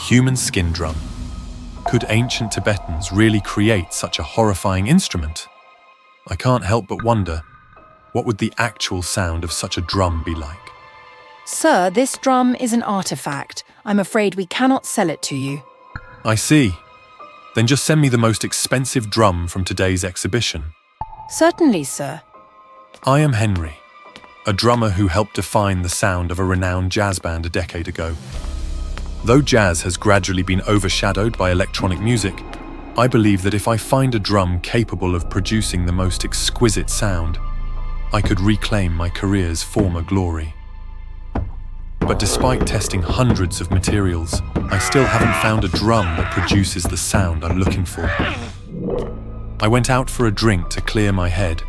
human skin drum. Could ancient Tibetans really create such a horrifying instrument? I can't help but wonder, what would the actual sound of such a drum be like? Sir, this drum is an artifact. I'm afraid we cannot sell it to you. I see. Then just send me the most expensive drum from today's exhibition. Certainly, sir. I am Henry, a drummer who helped define the sound of a renowned jazz band a decade ago. Though jazz has gradually been overshadowed by electronic music, I believe that if I find a drum capable of producing the most exquisite sound, I could reclaim my career's former glory. But despite testing hundreds of materials, I still haven't found a drum that produces the sound I'm looking for. I went out for a drink to clear my head,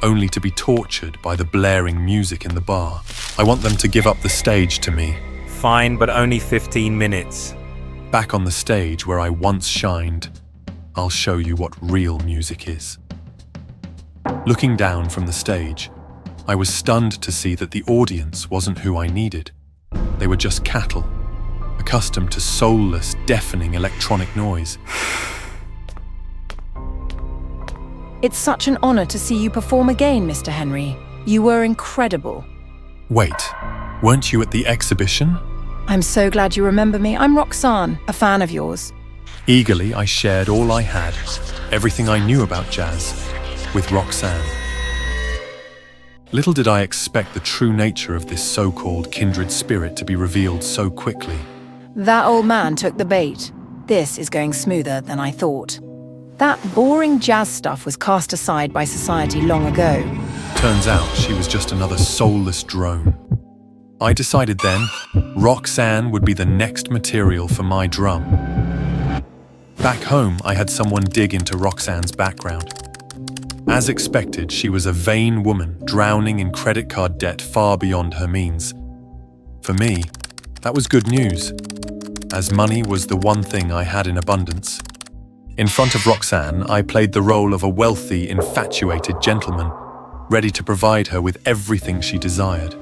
only to be tortured by the blaring music in the bar. I want them to give up the stage to me. Fine, but only 15 minutes. Back on the stage where I once shined, I'll show you what real music is. Looking down from the stage, I was stunned to see that the audience wasn't who I needed. They were just cattle, accustomed to soulless, deafening electronic noise. It's such an honor to see you perform again, Mr. Henry. You were incredible. Wait, weren't you at the exhibition? I'm so glad you remember me. I'm Roxanne, a fan of yours. Eagerly, I shared all I had, everything I knew about jazz, with Roxanne. Little did I expect the true nature of this so-called kindred spirit to be revealed so quickly. That old man took the bait. This is going smoother than I thought. That boring jazz stuff was cast aside by society long ago. Turns out she was just another soulless drone. I decided then, Roxanne would be the next material for my drum. Back home, I had someone dig into Roxanne's background. As expected, she was a vain woman drowning in credit card debt far beyond her means. For me, that was good news, as money was the one thing I had in abundance. In front of Roxanne, I played the role of a wealthy, infatuated gentleman, ready to provide her with everything she desired.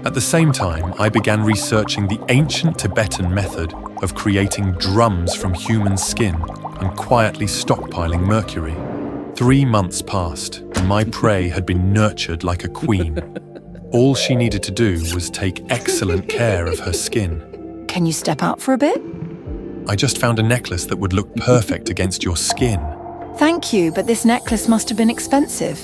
At the same time, I began researching the ancient Tibetan method of creating drums from human skin and quietly stockpiling mercury. 3 months passed, and my prey had been nurtured like a queen. All she needed to do was take excellent care of her skin. Can you step out for a bit? I just found a necklace that would look perfect against your skin. Thank you, but this necklace must have been expensive.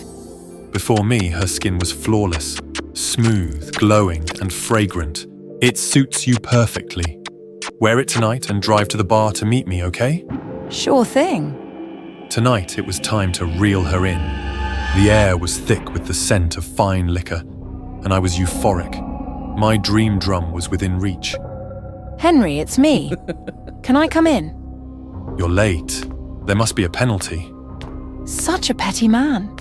Before me, her skin was flawless, smooth, glowing, and fragrant. It suits you perfectly. Wear it tonight and drive to the bar to meet me, okay? Sure thing. Tonight, it was time to reel her in. The air was thick with the scent of fine liquor, and I was euphoric. My dream drum was within reach. Henry, it's me. Can I come in? You're late. There must be a penalty. Such a petty man.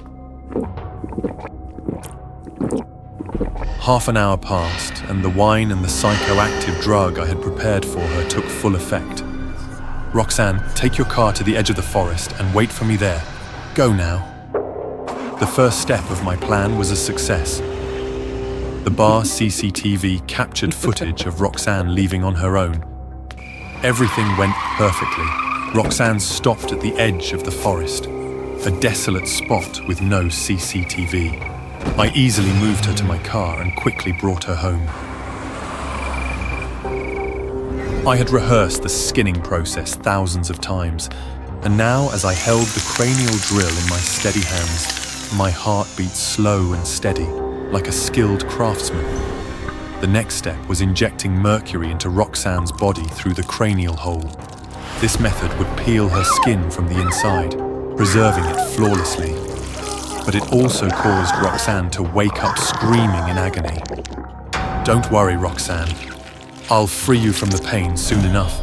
Half an hour passed, and the wine and the psychoactive drug I had prepared for her took full effect. Roxanne, take your car to the edge of the forest and wait for me there. Go now. The first step of my plan was a success. The bar CCTV captured footage of Roxanne leaving on her own. Everything went perfectly. Roxanne stopped at the edge of the forest, a desolate spot with no CCTV. I easily moved her to my car and quickly brought her home. I had rehearsed the skinning process thousands of times, and now as I held the cranial drill in my steady hands, my heart beat slow and steady, like a skilled craftsman. The next step was injecting mercury into Roxanne's body through the cranial hole. This method would peel her skin from the inside, preserving it flawlessly. But it also caused Roxanne to wake up screaming in agony. Don't worry, Roxanne. I'll free you from the pain soon enough.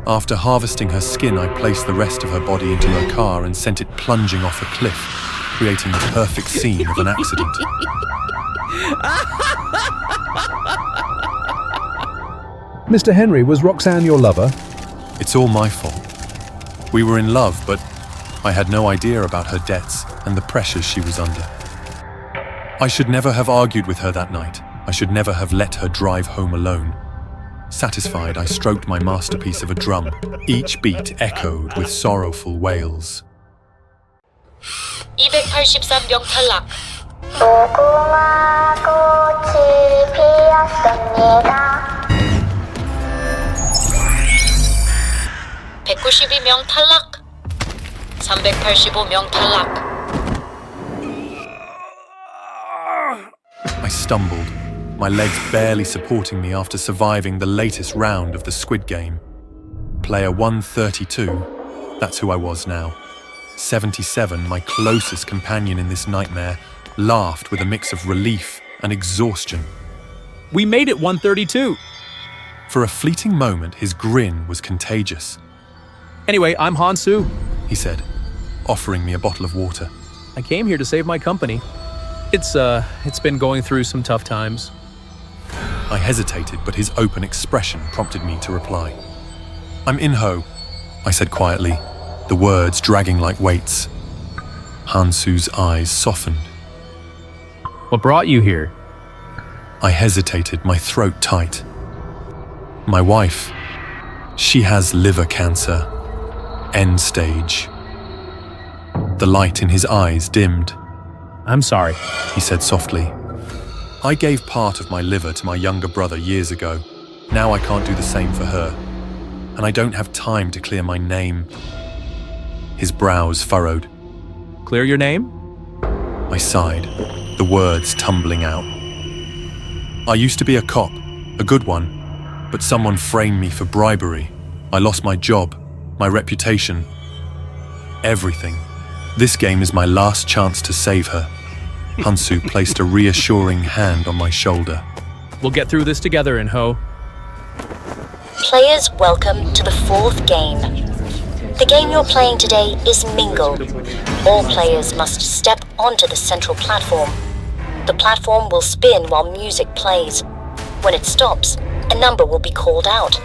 After harvesting her skin, I placed the rest of her body into her car and sent it plunging off a cliff, creating the perfect scene of an accident. Mr. Henry, was Roxanne your lover? It's all my fault. We were in love, but I had no idea about her debts and the pressures she was under. I should never have argued with her that night. I should never have let her drive home alone. Satisfied, I stroked my masterpiece of a drum. Each beat echoed with sorrowful wails. 283명 탈락. 무궁화 꽃이 피었습니다. 192명 탈락. 385명 탈락. I stumbled, my legs barely supporting me after surviving the latest round of the Squid Game. Player 132, that's who I was now. 77, my closest companion in this nightmare, laughed with a mix of relief and exhaustion. We made it 132. For a fleeting moment, his grin was contagious. Anyway, I'm Hansu. He said, offering me a bottle of water. I came here to save my company. It's been going through some tough times. I hesitated, but his open expression prompted me to reply. I'm Inho, I said quietly, the words dragging like weights. Hansu's eyes softened. What brought you here? I hesitated, my throat tight. My wife, she has liver cancer. End stage. The light in his eyes dimmed. I'm sorry. He said softly. I gave part of my liver to my younger brother years ago. Now I can't do the same for her. And I don't have time to clear my name. His brows furrowed. Clear your name? I sighed, the words tumbling out. I used to be a cop, a good one, but someone framed me for bribery. I lost my job, my reputation, everything. This game is my last chance to save her. Hansu placed a reassuring hand on my shoulder. We'll get through this together, Inho. Players, welcome to the fourth game. The game you're playing today is Mingle. All players must step onto the central platform. The platform will spin while music plays. When it stops, a number will be called out.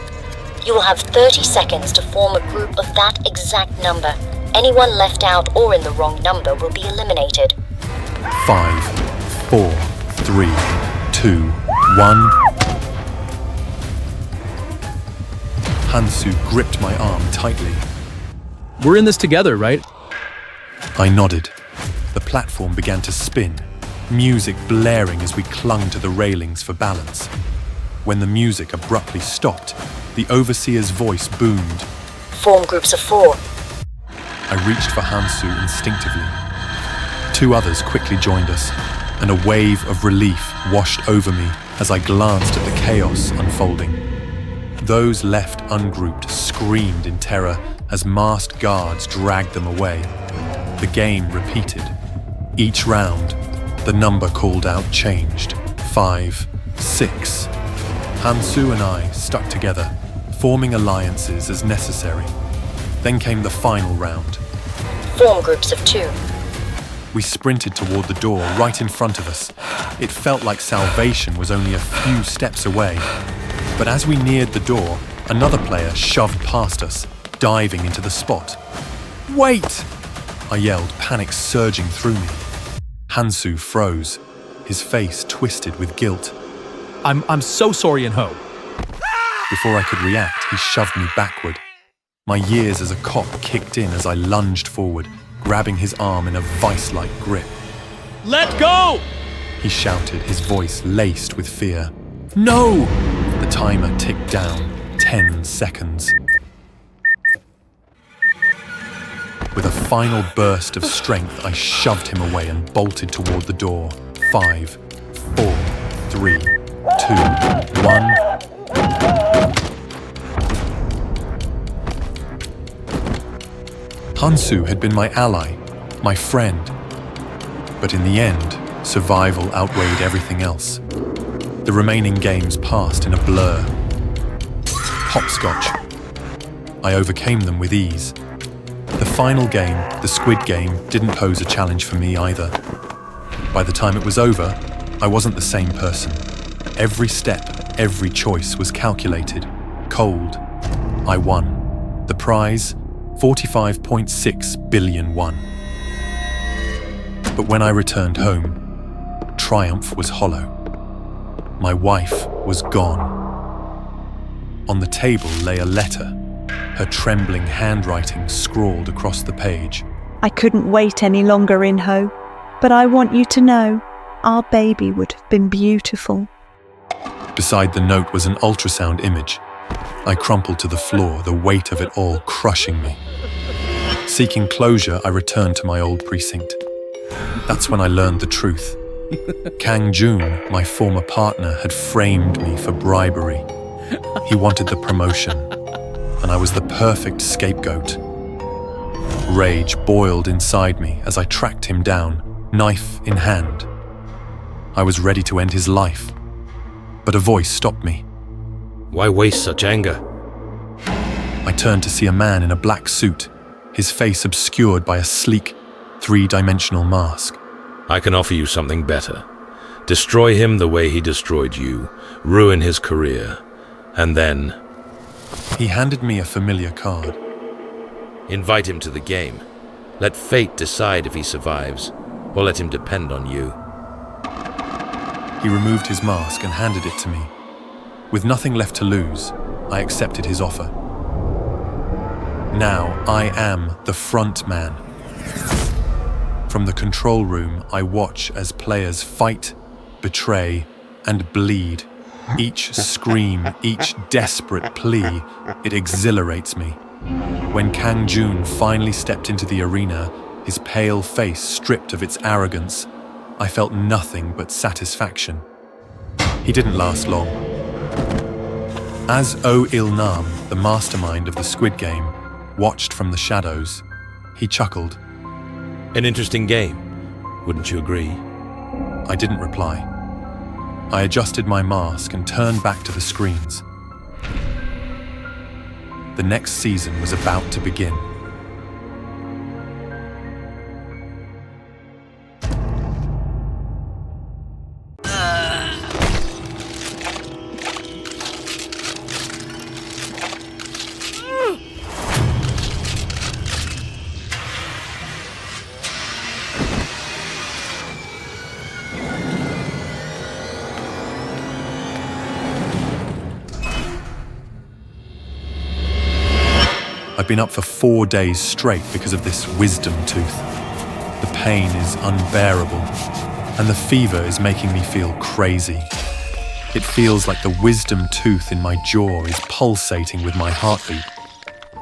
You will have 30 seconds to form a group of that exact number. Anyone left out or in the wrong number will be eliminated. 5, 4, 3, 2, 1. Hansu gripped my arm tightly. We're in this together, right? I nodded. The platform began to spin, music blaring as we clung to the railings for balance. When the music abruptly stopped, the overseer's voice boomed. Form groups of 4. I reached for Hansu instinctively. 2 others quickly joined us, and a wave of relief washed over me as I glanced at the chaos unfolding. Those left ungrouped screamed in terror as masked guards dragged them away. The game repeated. Each round, the number called out changed. 5, 6. Hansu and I stuck together, forming alliances as necessary. Then came the final round. Form groups of 2. We sprinted toward the door right in front of us. It felt like salvation was only a few steps away. But as we neared the door, another player shoved past us, diving into the spot. Wait! I yelled, panic surging through me. Hansu froze, his face twisted with guilt. I'm so sorry, Inho. Before I could react, he shoved me backward. My years as a cop kicked in as I lunged forward, grabbing his arm in a vice-like grip. Let go! He shouted, his voice laced with fear. No! The timer ticked down, 10 seconds. With a final burst of strength, I shoved him away and bolted toward the door. 5, 4, 3, 2, 1. Hansu had been my ally, my friend. But in the end, survival outweighed everything else. The remaining games passed in a blur. Hopscotch. I overcame them with ease. The final game, the Squid Game, didn't pose a challenge for me either. By the time it was over, I wasn't the same person. Every step, every choice was calculated, cold. I won. The prize, 45.6 billion won. But when I returned home, triumph was hollow. My wife was gone. On the table lay a letter, her trembling handwriting scrawled across the page. I couldn't wait any longer, Inho, but I want you to know our baby would have been beautiful. Beside the note was an ultrasound image. I crumpled to the floor, the weight of it all crushing me. Seeking closure, I returned to my old precinct. That's when I learned the truth. Kang Jun, my former partner, had framed me for bribery. He wanted the promotion, and I was the perfect scapegoat. Rage boiled inside me as I tracked him down, knife in hand. I was ready to end his life, but a voice stopped me. Why waste such anger? I turned to see a man in a black suit, his face obscured by a sleek, three-dimensional mask. I can offer you something better. Destroy him the way he destroyed you, ruin his career, and then... He handed me a familiar card. Invite him to the game. Let fate decide if he survives, or let him depend on you. He removed his mask and handed it to me. With nothing left to lose, I accepted his offer. Now I am the Frontman. From the control room, I watch as players fight, betray, and bleed. Each scream, each desperate plea, it exhilarates me. When Kang Jun finally stepped into the arena, his pale face stripped of its arrogance, I felt nothing but satisfaction. He didn't last long. As Oh-Il-Nam, the mastermind of the Squid Game, watched from the shadows, he chuckled. An interesting game, wouldn't you agree? I didn't reply. I adjusted my mask and turned back to the screens. The next season was about to begin. I've been up for 4 days straight because of this wisdom tooth. The pain is unbearable, and the fever is making me feel crazy. It feels like the wisdom tooth in my jaw is pulsating with my heartbeat,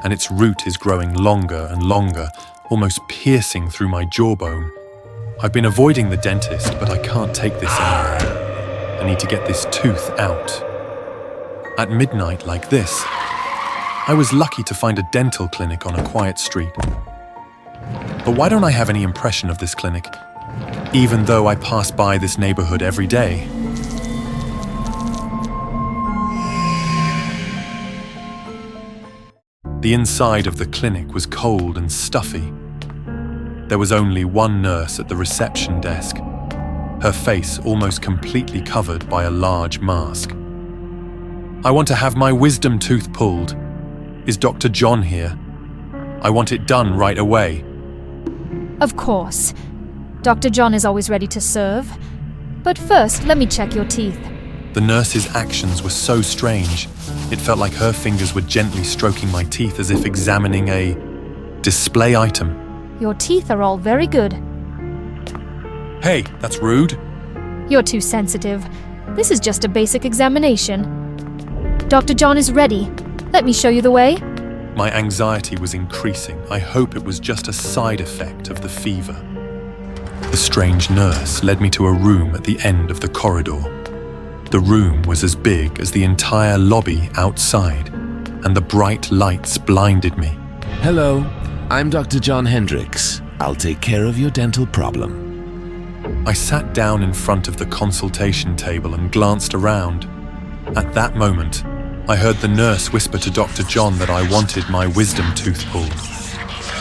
and its root is growing longer and longer, almost piercing through my jawbone. I've been avoiding the dentist, but I can't take this anymore. I need to get this tooth out. At midnight like this, I was lucky to find a dental clinic on a quiet street. But why don't I have any impression of this clinic, even though I pass by this neighborhood every day? The inside of the clinic was cold and stuffy. There was only one nurse at the reception desk, her face almost completely covered by a large mask. I want to have my wisdom tooth pulled. Is Dr. John here? I want it done right away. Of course. Dr. John is always ready to serve. But first, let me check your teeth. The nurse's actions were so strange. It felt like her fingers were gently stroking my teeth as if examining a display item. Your teeth are all very good. Hey, that's rude. You're too sensitive. This is just a basic examination. Dr. John is ready. Let me show you the way. My anxiety was increasing. I hope it was just a side effect of the fever. The strange nurse led me to a room at the end of the corridor. The room was as big as the entire lobby outside, and the bright lights blinded me. Hello, I'm Dr. John Hendricks. I'll take care of your dental problem. I sat down in front of the consultation table and glanced around. At that moment, I heard the nurse whisper to Dr. John that I wanted my wisdom tooth pulled.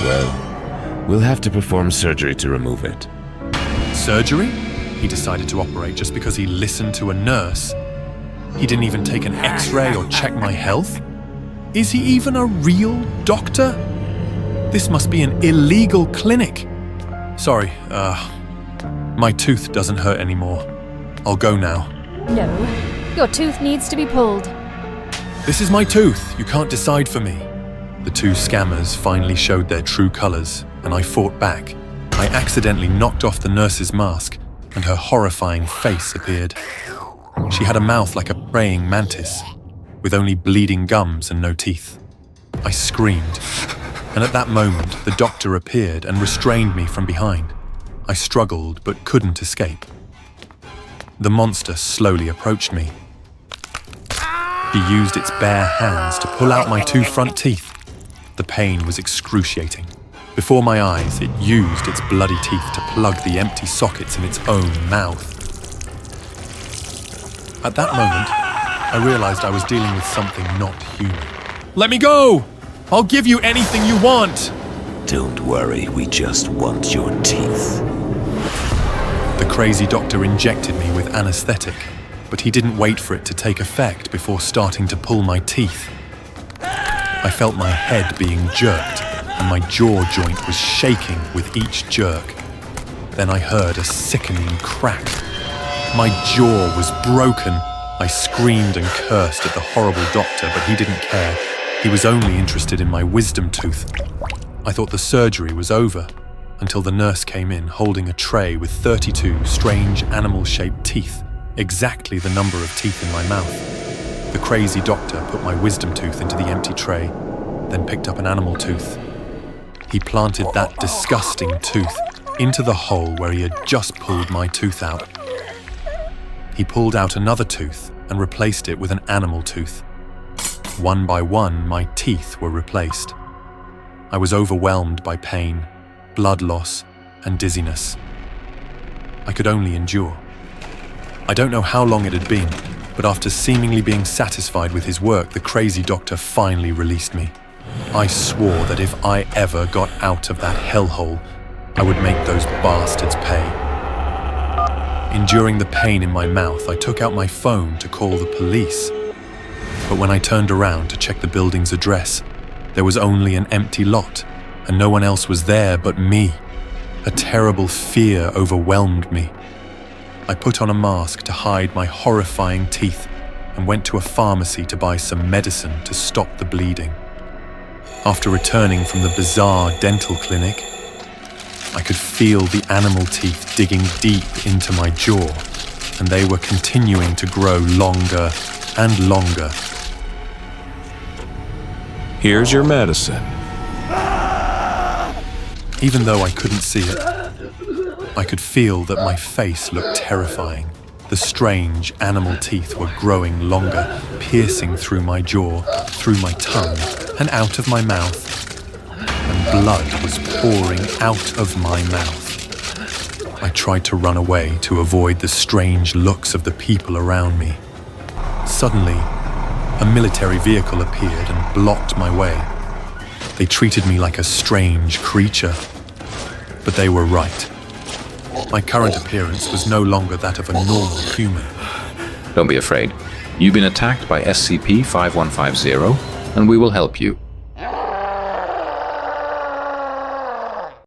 Well, we'll have to perform surgery to remove it. Surgery? He decided to operate just because he listened to a nurse. He didn't even take an X-ray or check my health. Is he even a real doctor? This must be an illegal clinic. Sorry, my tooth doesn't hurt anymore. I'll go now. No, your tooth needs to be pulled. This is my tooth. You can't decide for me. The two scammers finally showed their true colors, and I fought back. I accidentally knocked off the nurse's mask, and her horrifying face appeared. She had a mouth like a praying mantis, with only bleeding gums and no teeth. I screamed, and at that moment, the doctor appeared and restrained me from behind. I struggled but couldn't escape. The monster slowly approached me. She used its bare hands to pull out my two front teeth. The pain was excruciating. Before my eyes, it used its bloody teeth to plug the empty sockets in its own mouth. At that moment, I realized I was dealing with something not human. Let me go! I'll give you anything you want! Don't worry, we just want your teeth. The crazy doctor injected me with anesthetic, but he didn't wait for it to take effect before starting to pull my teeth. I felt my head being jerked, and my jaw joint was shaking with each jerk. Then I heard a sickening crack. My jaw was broken. I screamed and cursed at the horrible doctor, but he didn't care. He was only interested in my wisdom tooth. I thought the surgery was over, until the nurse came in holding a tray with 32 strange animal-shaped teeth, exactly the number of teeth in my mouth. The crazy doctor put my wisdom tooth into the empty tray, then picked up an animal tooth. He planted that disgusting tooth into the hole where he had just pulled my tooth out. He pulled out another tooth and replaced it with an animal tooth. One by one, my teeth were replaced. I was overwhelmed by pain, blood loss, and dizziness. I could only endure. I don't know how long it had been, but after seemingly being satisfied with his work, the crazy doctor finally released me. I swore that if I ever got out of that hellhole, I would make those bastards pay. Enduring the pain in my mouth, I took out my phone to call the police. But when I turned around to check the building's address, there was only an empty lot, and no one else was there but me. A terrible fear overwhelmed me. I put on a mask to hide my horrifying teeth and went to a pharmacy to buy some medicine to stop the bleeding. After returning from the bizarre dental clinic, I could feel the animal teeth digging deep into my jaw, and they were continuing to grow longer and longer. Here's your medicine. Even though I couldn't see it, I could feel that my face looked terrifying. The strange animal teeth were growing longer, piercing through my jaw, through my tongue, and out of my mouth. And blood was pouring out of my mouth. I tried to run away to avoid the strange looks of the people around me. Suddenly, a military vehicle appeared and blocked my way. They treated me like a strange creature, but they were right. My current appearance was no longer that of a normal human. Don't be afraid. You've been attacked by SCP-5150, and we will help you.